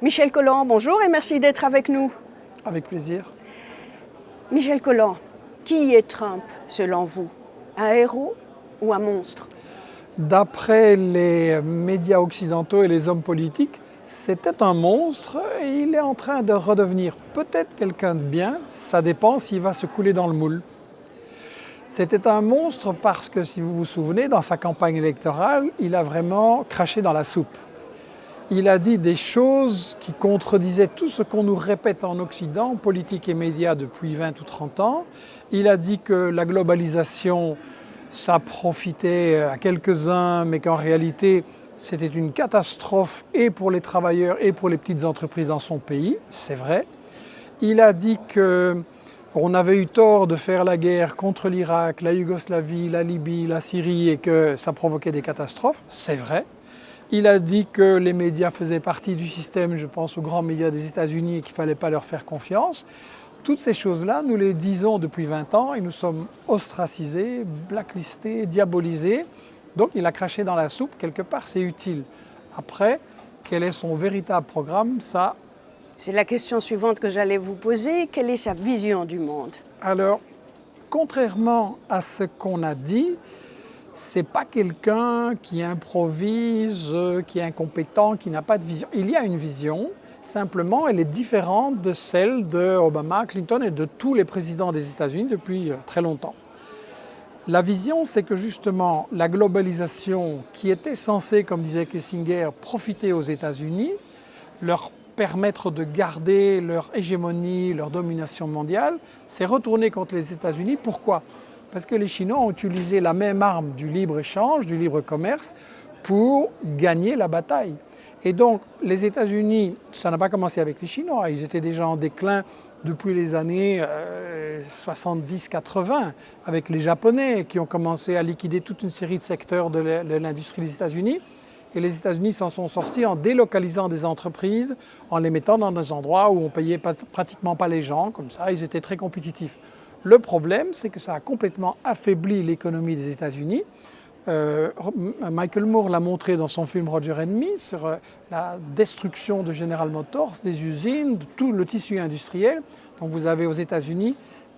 Michel Colland, bonjour et merci d'être avec nous. Avec plaisir. Michel Colland, qui est Trump selon vous? Un héros ou un monstre? D'après les médias occidentaux et les hommes politiques, c'était un monstre et il est en train de redevenir peut-être quelqu'un de bien, ça dépend s'il va se couler dans le moule. C'était un monstre parce que, si vous vous souvenez, dans sa campagne électorale, il a vraiment craché dans la soupe. Il a dit des choses qui contredisaient tout ce qu'on nous répète en Occident, politique et médias, depuis 20 ou 30 ans. Il a dit que la globalisation, ça profitait à quelques-uns, mais qu'en réalité, c'était une catastrophe et pour les travailleurs et pour les petites entreprises dans son pays. C'est vrai. Il a dit qu'on avait eu tort de faire la guerre contre l'Irak, la Yougoslavie, la Libye, la Syrie et que ça provoquait des catastrophes. C'est vrai. Il a dit que les médias faisaient partie du système, je pense aux grands médias des États-Unis, et qu'il ne fallait pas leur faire confiance. Toutes ces choses-là, nous les disons depuis 20 ans et nous sommes ostracisés, blacklistés, diabolisés. Donc il a craché dans la soupe, quelque part c'est utile. Après, quel est son véritable programme, ça... C'est la question suivante que j'allais vous poser. Quelle est sa vision du monde? Alors, contrairement à ce qu'on a dit, c'est pas quelqu'un qui improvise, qui est incompétent, qui n'a pas de vision. Il y a une vision, simplement elle est différente de celle de Obama, Clinton et de tous les présidents des États-Unis depuis très longtemps. La vision, c'est que justement la globalisation qui était censée, comme disait Kissinger, profiter aux États-Unis, leur permettre de garder leur hégémonie, leur domination mondiale, s'est retournée contre les États-Unis. Pourquoi ? Parce que les Chinois ont utilisé la même arme du libre-échange, du libre-commerce, pour gagner la bataille. Et donc, les États-Unis, ça n'a pas commencé avec les Chinois, ils étaient déjà en déclin depuis les années 70-80, avec les Japonais qui ont commencé à liquider toute une série de secteurs de l'industrie des États-Unis. Et les États-Unis s'en sont sortis en délocalisant des entreprises, en les mettant dans des endroits où on ne payait pratiquement pas les gens, comme ça, ils étaient très compétitifs. Le problème, c'est que ça a complètement affaibli l'économie des États-Unis. Michael Moore l'a montré dans son film Roger and Me sur la destruction de General Motors, des usines, de tout le tissu industriel. Donc vous avez aux États-Unis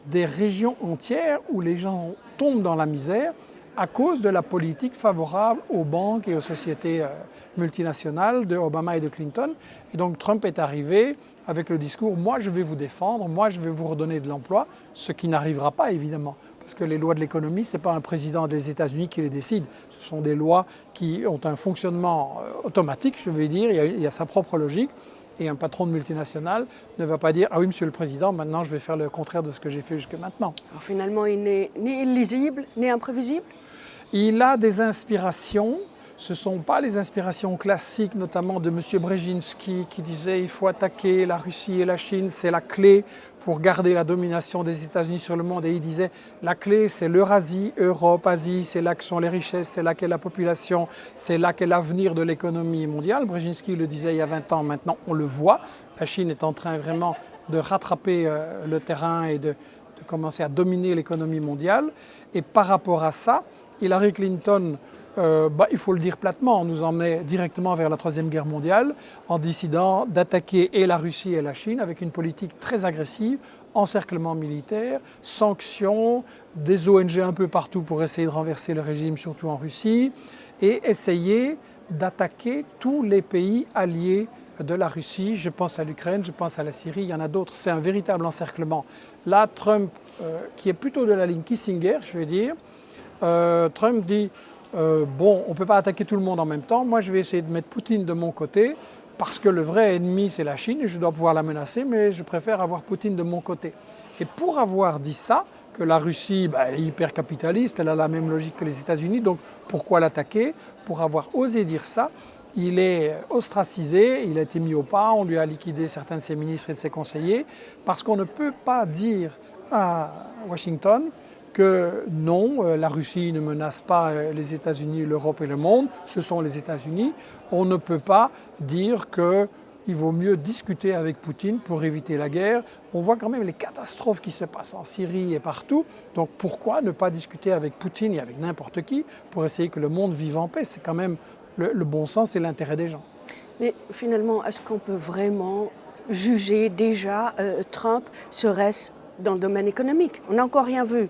des régions entières où les gens tombent dans la misère à cause de la politique favorable aux banques et aux sociétés multinationales de Obama et de Clinton. Et donc Trump est arrivé avec le discours « moi je vais vous défendre, moi je vais vous redonner de l'emploi », ce qui n'arrivera pas évidemment, parce que les lois de l'économie, ce n'est pas un président des États-Unis qui les décide, ce sont des lois qui ont un fonctionnement automatique, je vais dire, il y a sa propre logique, et un patron de multinationale ne va pas dire « ah oui monsieur le président, maintenant je vais faire le contraire de ce que j'ai fait jusque maintenant ». Alors finalement, il n'est ni illisible, ni imprévisible? Il a des inspirations. Ce ne sont pas les inspirations classiques, notamment de M. Brzezinski, qui disait qu'il faut attaquer la Russie et la Chine, c'est la clé pour garder la domination des États-Unis sur le monde. Et il disait la clé, c'est l'Eurasie, Europe, Asie, c'est là que sont les richesses, c'est là qu'est la population, c'est là qu'est l'avenir de l'économie mondiale. Brzezinski le disait il y a 20 ans, maintenant on le voit. La Chine est en train vraiment de rattraper le terrain et de commencer à dominer l'économie mondiale. Et par rapport à ça, Hillary Clinton, il faut le dire platement, nous emmenait directement vers la Troisième Guerre mondiale en décidant d'attaquer et la Russie et la Chine avec une politique très agressive, encerclement militaire, sanctions, des ONG un peu partout pour essayer de renverser le régime, surtout en Russie, et essayer d'attaquer tous les pays alliés de la Russie. Je pense à l'Ukraine, je pense à la Syrie, il y en a d'autres. C'est un véritable encerclement. Là, Trump, qui est plutôt de la ligne Kissinger, je veux dire, Trump dit bon, on ne peut pas attaquer tout le monde en même temps, moi je vais essayer de mettre Poutine de mon côté parce que le vrai ennemi c'est la Chine et je dois pouvoir la menacer, mais je préfère avoir Poutine de mon côté. Et pour avoir dit ça, que la Russie elle est hyper capitaliste, elle a la même logique que les États-Unis, donc pourquoi l'attaquer? Pour avoir osé dire ça, il est ostracisé, il a été mis au pas, on lui a liquidé certains de ses ministres et de ses conseillers, parce qu'on ne peut pas dire à Washington que non, la Russie ne menace pas les États-Unis, l'Europe et le monde, ce sont les États-Unis. On ne peut pas dire qu'il vaut mieux discuter avec Poutine pour éviter la guerre. On voit quand même les catastrophes qui se passent en Syrie et partout. Donc pourquoi ne pas discuter avec Poutine et avec n'importe qui pour essayer que le monde vive en paix? C'est quand même le bon sens et l'intérêt des gens. Mais finalement, est-ce qu'on peut vraiment juger déjà Trump, serait-ce dans le domaine économique? On n'a encore rien vu.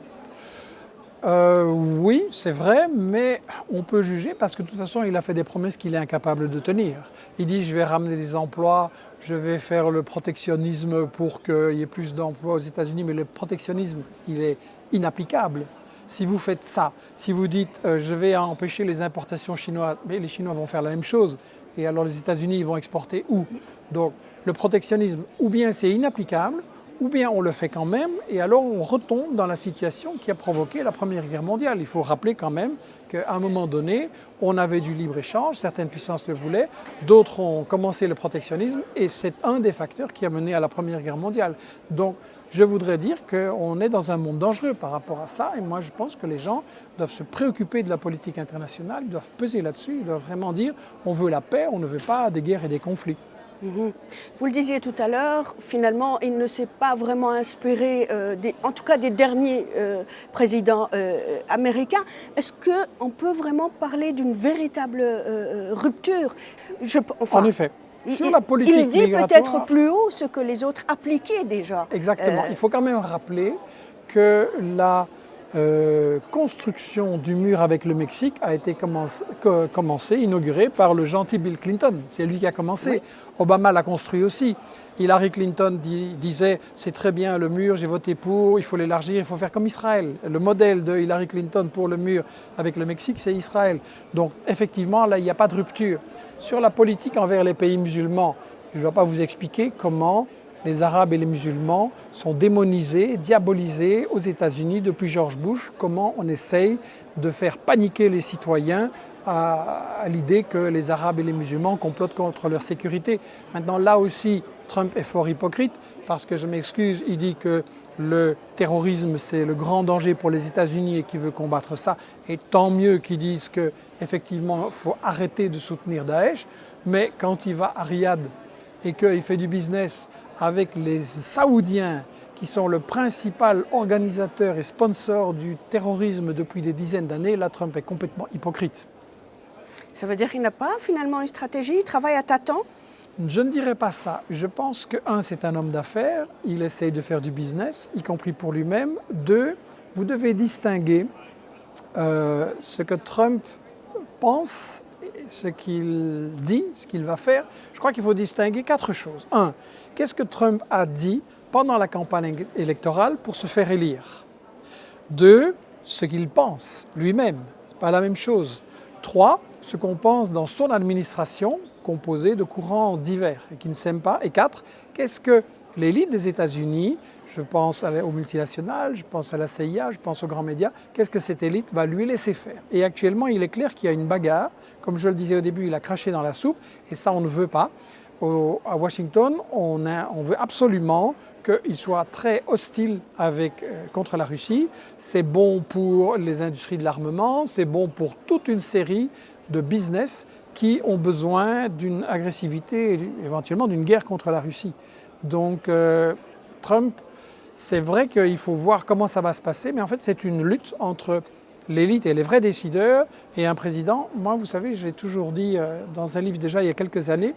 Oui, c'est vrai, mais on peut juger parce que de toute façon, il a fait des promesses qu'il est incapable de tenir. Il dit, je vais ramener des emplois, je vais faire le protectionnisme pour qu'il y ait plus d'emplois aux États-Unis, mais le protectionnisme, il est inapplicable. Si vous faites ça, si vous dites, je vais empêcher les importations chinoises, mais les Chinois vont faire la même chose, et alors les États-Unis, ils vont exporter où? Donc, le protectionnisme, ou bien c'est inapplicable, ou bien on le fait quand même, et alors on retombe dans la situation qui a provoqué la Première Guerre mondiale. Il faut rappeler quand même qu'à un moment donné, on avait du libre-échange, certaines puissances le voulaient, d'autres ont commencé le protectionnisme, et c'est un des facteurs qui a mené à la Première Guerre mondiale. Donc je voudrais dire qu'on est dans un monde dangereux par rapport à ça, et moi je pense que les gens doivent se préoccuper de la politique internationale, ils doivent peser là-dessus, ils doivent vraiment dire on veut la paix, on ne veut pas des guerres et des conflits. Vous le disiez tout à l'heure, finalement, il ne s'est pas vraiment inspiré, en tout cas des derniers présidents américains. Est-ce qu'on peut vraiment parler d'une véritable rupture? En effet. Sur la politique il dit migratoire, peut-être plus haut ce que les autres appliquaient déjà. Exactement. Il faut quand même rappeler que la construction du mur avec le Mexique a été commencée, inaugurée par le gentil Bill Clinton. C'est lui qui a commencé. Oui. Obama l'a construit aussi. Hillary Clinton disait c'est très bien le mur, j'ai voté pour, il faut l'élargir, il faut faire comme Israël. Le modèle de Hillary Clinton pour le mur avec le Mexique, c'est Israël. Donc effectivement, là, il n'y a pas de rupture. Sur la politique envers les pays musulmans, je ne vais pas vous expliquer comment les Arabes et les musulmans sont démonisés, diabolisés aux États-Unis depuis George Bush, comment on essaye de faire paniquer les citoyens à l'idée que les Arabes et les musulmans complotent contre leur sécurité. Maintenant, là aussi, Trump est fort hypocrite parce que, je m'excuse, il dit que le terrorisme, c'est le grand danger pour les États-Unis et qu'il veut combattre ça. Et tant mieux qu'ils disent qu'effectivement, il faut arrêter de soutenir Daesh. Mais quand il va à Riyad et qu'il fait du business avec les Saoudiens, qui sont le principal organisateur et sponsor du terrorisme depuis des dizaines d'années, là, Trump est complètement hypocrite. Ça veut dire qu'il n'a pas finalement une stratégie, il travaille à tâtons? Je ne dirais pas ça. Je pense que, un, c'est un homme d'affaires, il essaye de faire du business, y compris pour lui-même. Deux, vous devez distinguer ce que Trump pense, ce qu'il dit, ce qu'il va faire. Je crois qu'il faut distinguer 4 choses. Un, qu'est-ce que Trump a dit pendant la campagne électorale pour se faire élire? 2, ce qu'il pense lui-même, ce n'est pas la même chose. 3, ce qu'on pense dans son administration, composée de courants divers et qui ne s'aiment pas. Et 4, qu'est-ce que l'élite des États-Unis, je pense aux multinationales, je pense à la CIA, je pense aux grands médias, qu'est-ce que cette élite va lui laisser faire? Et actuellement, il est clair qu'il y a une bagarre. Comme je le disais au début, il a craché dans la soupe et ça, on ne veut pas. À Washington, on veut absolument qu'il soit très hostile contre la Russie. C'est bon pour les industries de l'armement, c'est bon pour toute une série de business qui ont besoin d'une agressivité et éventuellement d'une guerre contre la Russie. Donc Trump, c'est vrai qu'il faut voir comment ça va se passer, mais en fait c'est une lutte entre l'élite et les vrais décideurs et un président. Moi, vous savez, j'ai toujours dit dans un livre déjà il y a quelques années,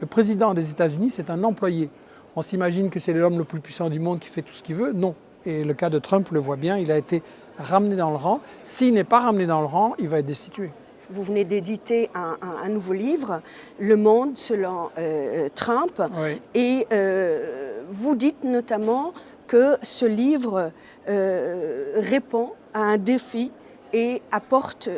le président des États-Unis, c'est un employé. On s'imagine que c'est l'homme le plus puissant du monde qui fait tout ce qu'il veut. Non. Et le cas de Trump le voit bien, il a été ramené dans le rang. S'il n'est pas ramené dans le rang, il va être destitué. Vous venez d'éditer un nouveau livre, Le Monde selon Trump. Oui. Et vous dites notamment que ce livre répond à un défi et apporte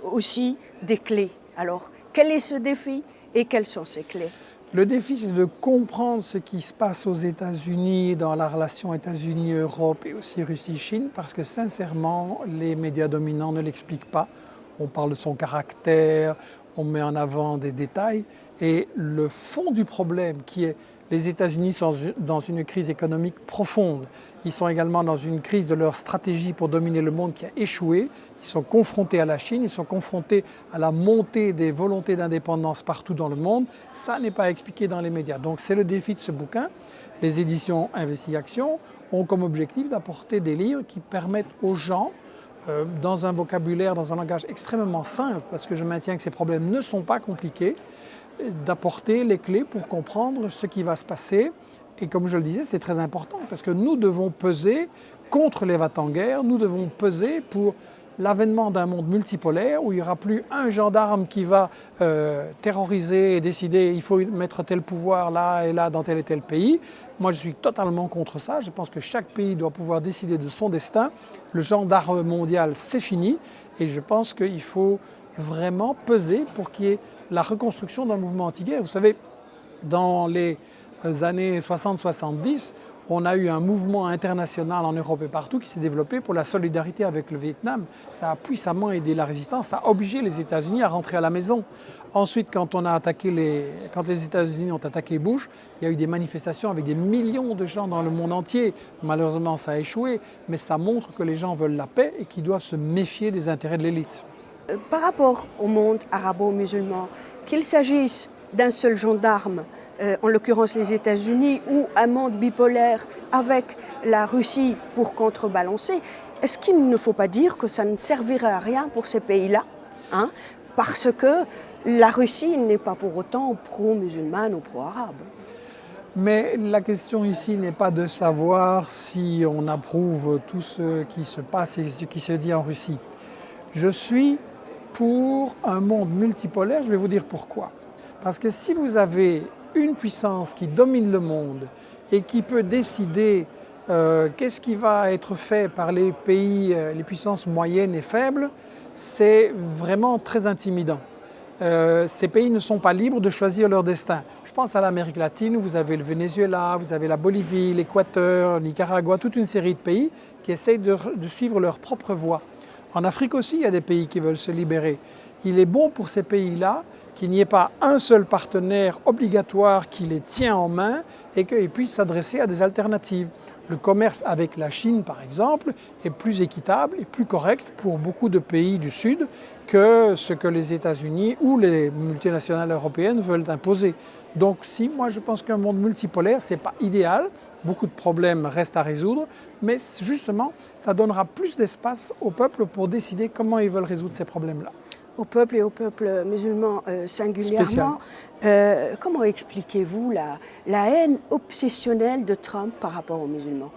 aussi des clés. Alors, quel est ce défi et quelles sont ces clés? Le défi, c'est de comprendre ce qui se passe aux États-Unis, dans la relation États-Unis-Europe et aussi Russie-Chine, parce que sincèrement, les médias dominants ne l'expliquent pas. On parle de son caractère, on met en avant des détails. Et le fond du problème, qui est les États-Unis sont dans une crise économique profonde. Ils sont également dans une crise de leur stratégie pour dominer le monde qui a échoué. Ils sont confrontés à la Chine, ils sont confrontés à la montée des volontés d'indépendance partout dans le monde. Ça n'est pas expliqué dans les médias. Donc c'est le défi de ce bouquin. Les éditions Investis-Action ont comme objectif d'apporter des livres qui permettent aux gens, dans un vocabulaire, dans un langage extrêmement simple, parce que je maintiens que ces problèmes ne sont pas compliqués, d'apporter les clés pour comprendre ce qui va se passer. Et comme je le disais, c'est très important parce que nous devons peser contre les va-t-en-guerre, nous devons peser pour l'avènement d'un monde multipolaire où il n'y aura plus un gendarme qui va terroriser et décider il faut mettre tel pouvoir là et là dans tel et tel pays. Moi, je suis totalement contre ça. Je pense que chaque pays doit pouvoir décider de son destin. Le gendarme mondial, c'est fini. Et je pense qu'il faut vraiment peser pour qu'il y ait la reconstruction d'un mouvement anti-guerre. Vous savez, dans les années 60-70, on a eu un mouvement international en Europe et partout qui s'est développé pour la solidarité avec le Vietnam. Ça a puissamment aidé la résistance, ça a obligé les États-Unis à rentrer à la maison. Ensuite, quand les États-Unis ont attaqué Bush, il y a eu des manifestations avec des millions de gens dans le monde entier. Malheureusement, ça a échoué, mais ça montre que les gens veulent la paix et qu'ils doivent se méfier des intérêts de l'élite. Par rapport au monde arabo-musulman, qu'il s'agisse d'un seul gendarme, en l'occurrence les États-Unis, ou un monde bipolaire avec la Russie pour contrebalancer, est-ce qu'il ne faut pas dire que ça ne servirait à rien pour ces pays-là, hein, parce que la Russie n'est pas pour autant pro-musulmane ou pro-arabe? Mais la question ici n'est pas de savoir si on approuve tout ce qui se passe et ce qui se dit en Russie. Je suis pour un monde multipolaire, je vais vous dire pourquoi. Parce que si vous avez une puissance qui domine le monde et qui peut décider qu'est-ce qui va être fait par les pays, les puissances moyennes et faibles, c'est vraiment très intimidant. Ces pays ne sont pas libres de choisir leur destin. Je pense à l'Amérique latine, vous avez le Venezuela, vous avez la Bolivie, l'Équateur, Nicaragua, toute une série de pays qui essayent de suivre leur propre voie. En Afrique aussi, il y a des pays qui veulent se libérer. Il est bon pour ces pays-là qu'il n'y ait pas un seul partenaire obligatoire qui les tient en main et qu'ils puissent s'adresser à des alternatives. Le commerce avec la Chine, par exemple, est plus équitable et plus correct pour beaucoup de pays du Sud que ce que les États-Unis ou les multinationales européennes veulent imposer. Donc si moi je pense qu'un monde multipolaire, ce n'est pas idéal, beaucoup de problèmes restent à résoudre, mais justement, ça donnera plus d'espace au peuple pour décider comment ils veulent résoudre ces problèmes-là. Au peuple et au peuple musulman singulièrement, comment expliquez-vous la haine obsessionnelle de Trump par rapport aux musulmans?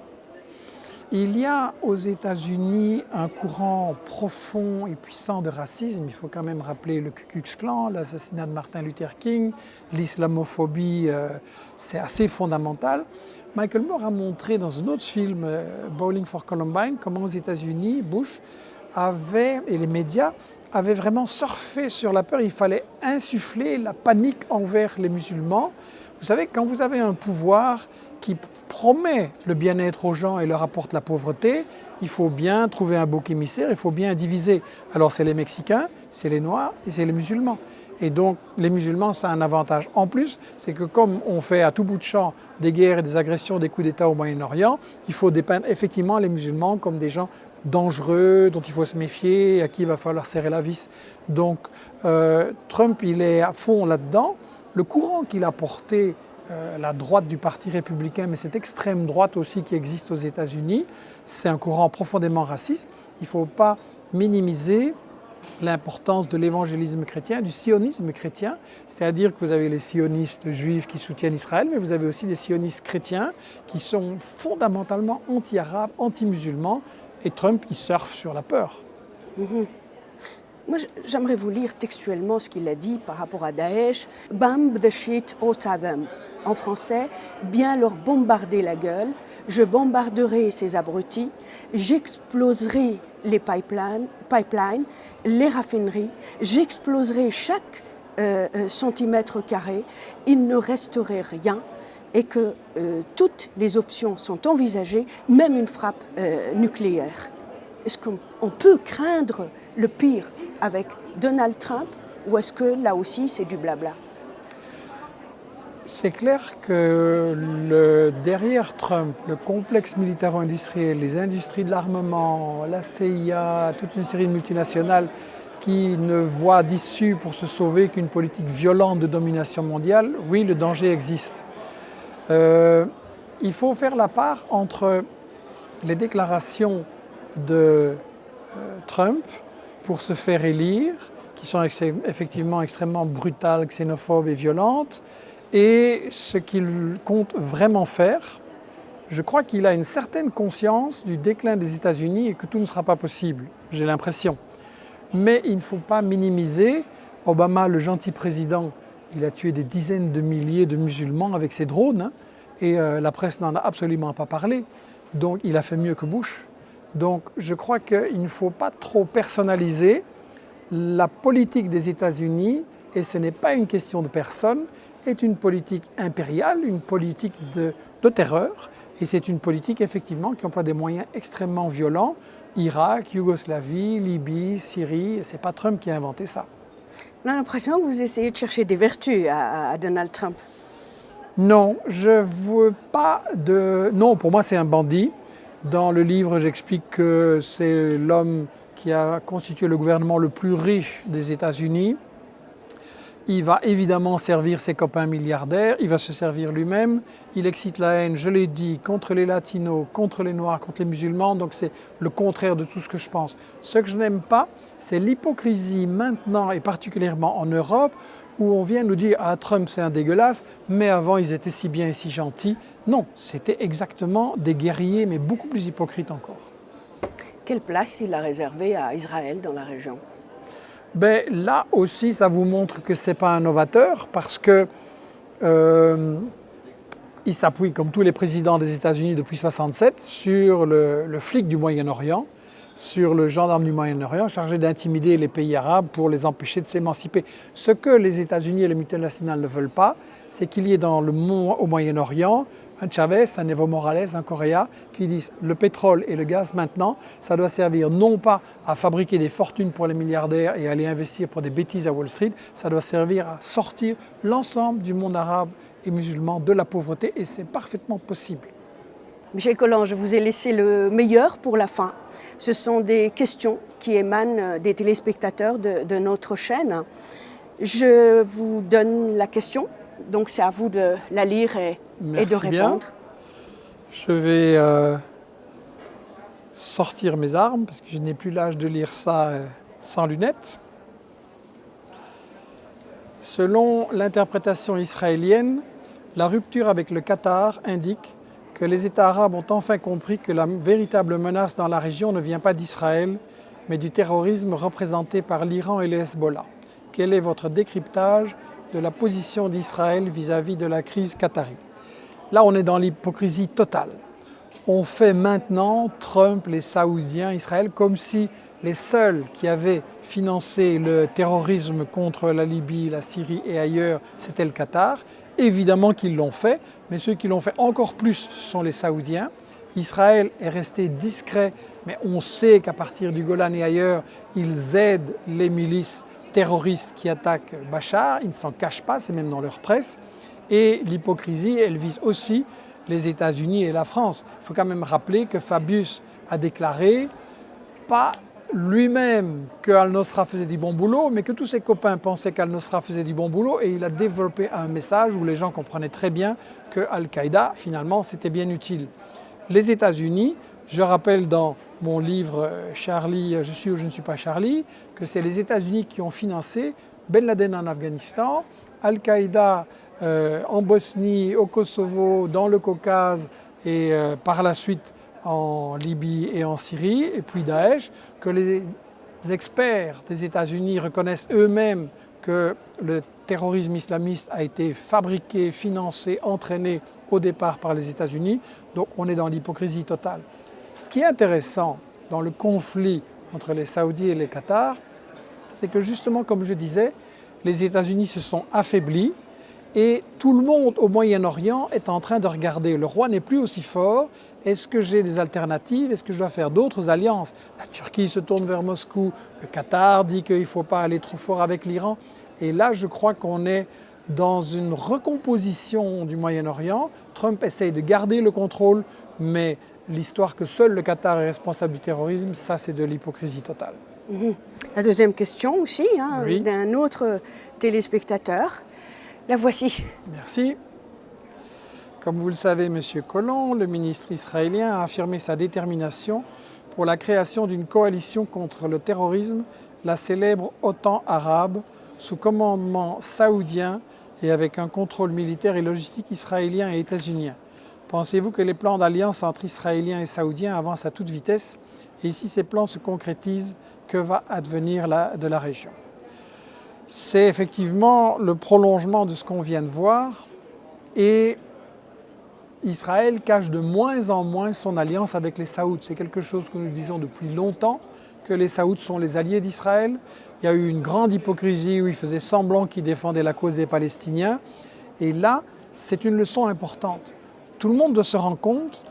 Il y a aux États-Unis un courant profond et puissant de racisme. Il faut quand même rappeler le Ku Klux Klan, l'assassinat de Martin Luther King, l'islamophobie, c'est assez fondamental. Michael Moore a montré dans un autre film, Bowling for Columbine, comment aux États-Unis, Bush et les médias avaient vraiment surfé sur la peur. Il fallait insuffler la panique envers les musulmans. Vous savez, quand vous avez un pouvoir qui promet le bien-être aux gens et leur apporte la pauvreté, il faut bien trouver un bouc émissaire, il faut bien diviser. Alors c'est les Mexicains, c'est les Noirs et c'est les musulmans. Et donc les musulmans, ça a un avantage en plus, c'est que comme on fait à tout bout de champ des guerres et des agressions, des coups d'État au Moyen-Orient, il faut dépeindre effectivement les musulmans comme des gens dangereux, dont il faut se méfier, à qui il va falloir serrer la vis. Donc Trump, il est à fond là-dedans. Le courant qu'il a porté, la droite du Parti républicain, mais cette extrême droite aussi qui existe aux États-Unis, c'est un courant profondément raciste. Il ne faut pas minimiser l'importance de l'évangélisme chrétien, du sionisme chrétien, c'est-à-dire que vous avez les sionistes juifs qui soutiennent Israël, mais vous avez aussi des sionistes chrétiens qui sont fondamentalement anti-arabes, anti-musulmans, et Trump, il surfe sur la peur. Moi, j'aimerais vous lire textuellement ce qu'il a dit par rapport à Daesh. « Bomb the shit out of them ». En français, bien leur bombarder la gueule, je bombarderai ces abrutis, j'exploserai les pipelines, les raffineries, j'exploserai chaque centimètre carré, il ne resterait rien et que toutes les options sont envisagées, même une frappe nucléaire. Est-ce qu'on peut craindre le pire avec Donald Trump ou est-ce que là aussi c'est du blabla? C'est clair que derrière Trump, le complexe militaro-industriel, les industries de l'armement, la CIA, toute une série de multinationales qui ne voient d'issue pour se sauver qu'une politique violente de domination mondiale, oui, le danger existe. Il faut faire la part entre les déclarations de Trump pour se faire élire, qui sont effectivement extrêmement brutales, xénophobes et violentes. Et ce qu'il compte vraiment faire, je crois qu'il a une certaine conscience du déclin des États-Unis et que tout ne sera pas possible, j'ai l'impression. Mais il ne faut pas minimiser. Obama, le gentil président, il a tué des dizaines de milliers de musulmans avec ses drones, hein, et la presse n'en a absolument pas parlé. Donc il a fait mieux que Bush. Donc je crois qu'il ne faut pas trop personnaliser la politique des États-Unis, et ce n'est pas une question de personne, est une politique impériale, une politique de terreur, et c'est une politique effectivement qui emploie des moyens extrêmement violents. Irak, Yougoslavie, Libye, Syrie, c'est pas Trump qui a inventé ça. On a l'impression que vous essayez de chercher des vertus à Donald Trump. Non, je veux pas de... Non, pour moi c'est un bandit. Dans le livre, j'explique que c'est l'homme qui a constitué le gouvernement le plus riche des États-Unis. Il va évidemment servir ses copains milliardaires, il va se servir lui-même. Il excite la haine, je l'ai dit, contre les latinos, contre les noirs, contre les musulmans. Donc c'est le contraire de tout ce que je pense. Ce que je n'aime pas, c'est l'hypocrisie maintenant, et particulièrement en Europe, où on vient nous dire « Ah, Trump c'est un dégueulasse, mais avant ils étaient si bien et si gentils ». Non, c'était exactement des guerriers, mais beaucoup plus hypocrites encore. Quelle place il a réservée à Israël dans la région ? Ben, là aussi, ça vous montre que ce n'est pas un novateur, parce que il s'appuie, comme tous les présidents des États-Unis depuis 1967, sur le flic du Moyen-Orient, sur le gendarme du Moyen-Orient chargé d'intimider les pays arabes pour les empêcher de s'émanciper. Ce que les États-Unis et les multinationales ne veulent pas, c'est qu'il y ait au Moyen-Orient un Chavez, un Evo Morales, un Correa, qui disent le pétrole et le gaz maintenant, ça doit servir non pas à fabriquer des fortunes pour les milliardaires et à aller investir pour des bêtises à Wall Street, ça doit servir à sortir l'ensemble du monde arabe et musulman de la pauvreté, et c'est parfaitement possible. Michel Colland, je vous ai laissé le meilleur pour la fin. Ce sont des questions qui émanent des téléspectateurs de notre chaîne. Je vous donne la question, donc c'est à vous de la lire et de répondre. Bien. Je vais sortir mes armes parce que je n'ai plus l'âge de lire ça sans lunettes. Selon l'interprétation israélienne, la rupture avec le Qatar indique que les États arabes ont enfin compris que la véritable menace dans la région ne vient pas d'Israël, mais du terrorisme représenté par l'Iran et le Hezbollah. Quel est votre décryptage de la position d'Israël vis-à-vis de la crise qatari ? Là, on est dans l'hypocrisie totale. On fait maintenant Trump, les Saoudiens, Israël, comme si les seuls qui avaient financé le terrorisme contre la Libye, la Syrie et ailleurs, c'était le Qatar. Évidemment qu'ils l'ont fait, mais ceux qui l'ont fait encore plus sont les Saoudiens. Israël est resté discret, mais on sait qu'à partir du Golan et ailleurs, ils aident les milices terroristes qui attaquent Bachar. Ils ne s'en cachent pas, c'est même dans leur presse. Et l'hypocrisie, elle vise aussi les États-Unis et la France. Il faut quand même rappeler que Fabius a déclaré, pas lui-même que Al-Nosra faisait du bon boulot, mais que tous ses copains pensaient qu'Al-Nosra faisait du bon boulot, et il a développé un message où les gens comprenaient très bien que Al-Qaïda, finalement, c'était bien utile. Les États-Unis, je rappelle dans mon livre « Charlie, je suis ou je ne suis pas Charlie », que c'est les États-Unis qui ont financé Ben Laden en Afghanistan, Al-Qaïda en Bosnie, au Kosovo, dans le Caucase et par la suite en Libye et en Syrie, et puis Daesh, que les experts des États-Unis reconnaissent eux-mêmes que le terrorisme islamiste a été fabriqué, financé, entraîné au départ par les États-Unis. Donc on est dans l'hypocrisie totale. Ce qui est intéressant dans le conflit entre les Saoudiens et les Qatar, c'est que justement, comme je disais, les États-Unis se sont affaiblis et tout le monde au Moyen-Orient est en train de regarder. Le roi n'est plus aussi fort. Est-ce que j'ai des alternatives? Est-ce que je dois faire d'autres alliances? La Turquie se tourne vers Moscou. Le Qatar dit qu'il ne faut pas aller trop fort avec l'Iran. Et là, je crois qu'on est dans une recomposition du Moyen-Orient. Trump essaye de garder le contrôle, mais l'histoire que seul le Qatar est responsable du terrorisme, ça c'est de l'hypocrisie totale. La deuxième question aussi, oui. D'un autre téléspectateur. La voici. Merci. Comme vous le savez, M. Colland, le ministre israélien, a affirmé sa détermination pour la création d'une coalition contre le terrorisme, la célèbre OTAN arabe, sous commandement saoudien et avec un contrôle militaire et logistique israélien et états-unien. Pensez-vous que les plans d'alliance entre Israéliens et Saoudiens avancent à toute vitesse? Et si ces plans se concrétisent, que va advenir de la région? C'est effectivement le prolongement de ce qu'on vient de voir. Et Israël cache de moins en moins son alliance avec les Saouds. C'est quelque chose que nous disons depuis longtemps, que les Saouds sont les alliés d'Israël. Il y a eu une grande hypocrisie où ils faisaient semblant qu'ils défendaient la cause des Palestiniens. Et là, c'est une leçon importante. Tout le monde doit se rendre compte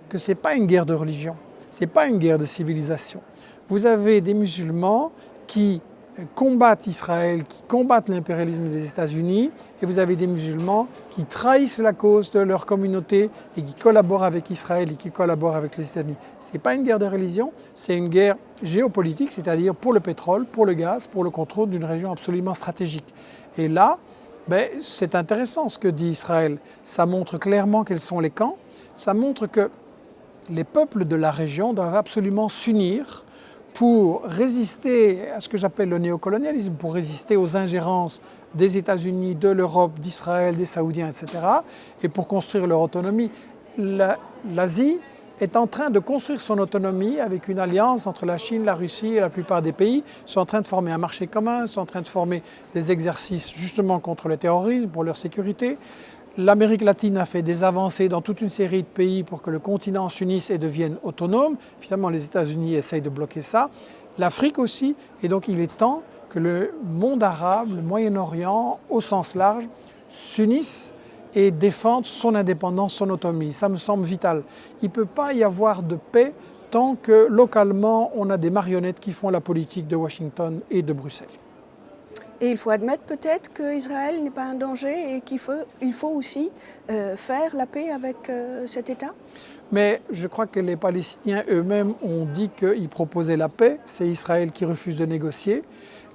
que ce n'est pas une guerre de religion, ce n'est pas une guerre de civilisation. Vous avez des musulmans qui combattent Israël, qui combattent l'impérialisme des États-Unis, et vous avez des musulmans qui trahissent la cause de leur communauté et qui collaborent avec Israël et qui collaborent avec les États-Unis. Ce n'est pas une guerre de religion, c'est une guerre géopolitique, c'est-à-dire pour le pétrole, pour le gaz, pour le contrôle d'une région absolument stratégique. Et là, c'est intéressant ce que dit Israël. Ça montre clairement quels sont les camps. Ça montre que les peuples de la région doivent absolument s'unir pour résister à ce que j'appelle le néocolonialisme, pour résister aux ingérences des États-Unis, de l'Europe, d'Israël, des Saoudiens, etc., et pour construire leur autonomie. L'Asie est en train de construire son autonomie avec une alliance entre la Chine, la Russie et la plupart des pays. Ils sont en train de former un marché commun, ils sont en train de former des exercices justement contre le terrorisme, pour leur sécurité. L'Amérique latine a fait des avancées dans toute une série de pays pour que le continent s'unisse et devienne autonome. Finalement, les États-Unis essayent de bloquer ça. L'Afrique aussi. Et donc, il est temps que le monde arabe, le Moyen-Orient, au sens large, s'unissent et défendent son indépendance, son autonomie. Ça me semble vital. Il ne peut pas y avoir de paix tant que localement, on a des marionnettes qui font la politique de Washington et de Bruxelles. Et il faut admettre peut-être qu'Israël n'est pas un danger et qu'il faut aussi faire la paix avec cet État? Mais je crois que les Palestiniens eux-mêmes ont dit qu'ils proposaient la paix. C'est Israël qui refuse de négocier.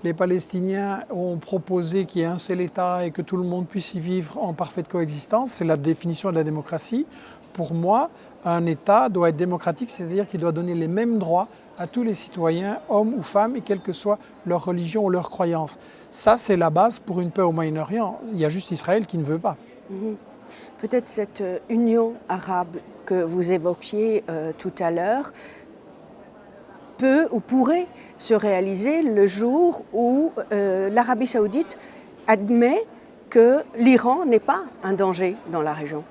Les Palestiniens ont proposé qu'il y ait un seul État et que tout le monde puisse y vivre en parfaite coexistence. C'est la définition de la démocratie. Pour moi, un État doit être démocratique, c'est-à-dire qu'il doit donner les mêmes droits à tous les citoyens, hommes ou femmes, et quelle que soit leur religion ou leur croyance. Ça, c'est la base pour une paix au Moyen-Orient. Il y a juste Israël qui ne veut pas. Peut-être cette union arabe que vous évoquiez tout à l'heure peut ou pourrait se réaliser le jour où l'Arabie saoudite admet que l'Iran n'est pas un danger dans la région.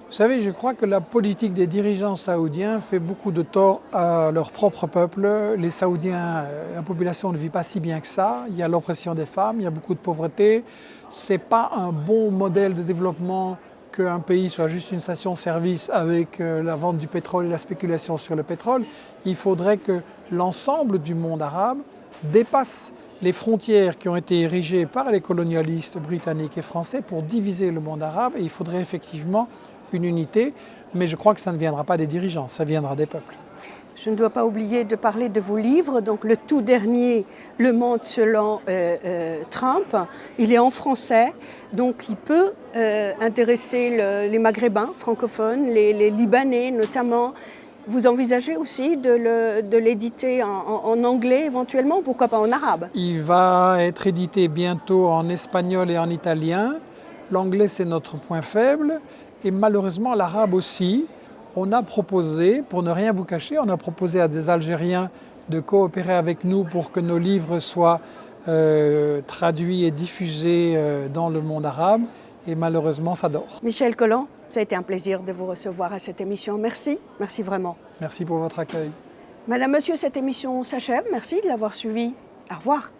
Vous savez, je crois que la politique des dirigeants saoudiens fait beaucoup de tort à leur propre peuple. Les Saoudiens, la population ne vit pas si bien que ça. Il y a l'oppression des femmes, il y a beaucoup de pauvreté. Ce n'est pas un bon modèle de développement qu'un pays soit juste une station-service avec la vente du pétrole et la spéculation sur le pétrole. Il faudrait que l'ensemble du monde arabe dépasse les frontières qui ont été érigées par les colonialistes britanniques et français pour diviser le monde arabe. Et il faudrait effectivement une unité, mais je crois que ça ne viendra pas des dirigeants, ça viendra des peuples. Je ne dois pas oublier de parler de vos livres. Donc le tout dernier, Le Monde selon Trump, il est en français, donc il peut intéresser les Maghrébins francophones, les Libanais notamment. Vous envisagez aussi de l'éditer en anglais éventuellement, pourquoi pas en arabe? Il va être édité bientôt en espagnol et en italien. L'anglais, c'est notre point faible. Et malheureusement, l'arabe aussi. On a proposé, pour ne rien vous cacher, on a proposé à des Algériens de coopérer avec nous pour que nos livres soient traduits et diffusés dans le monde arabe. Et malheureusement, ça dort. Michel Collant, ça a été un plaisir de vous recevoir à cette émission. Merci, merci vraiment. Merci pour votre accueil. Madame, Monsieur, cette émission s'achève. Merci de l'avoir suivie. Au revoir.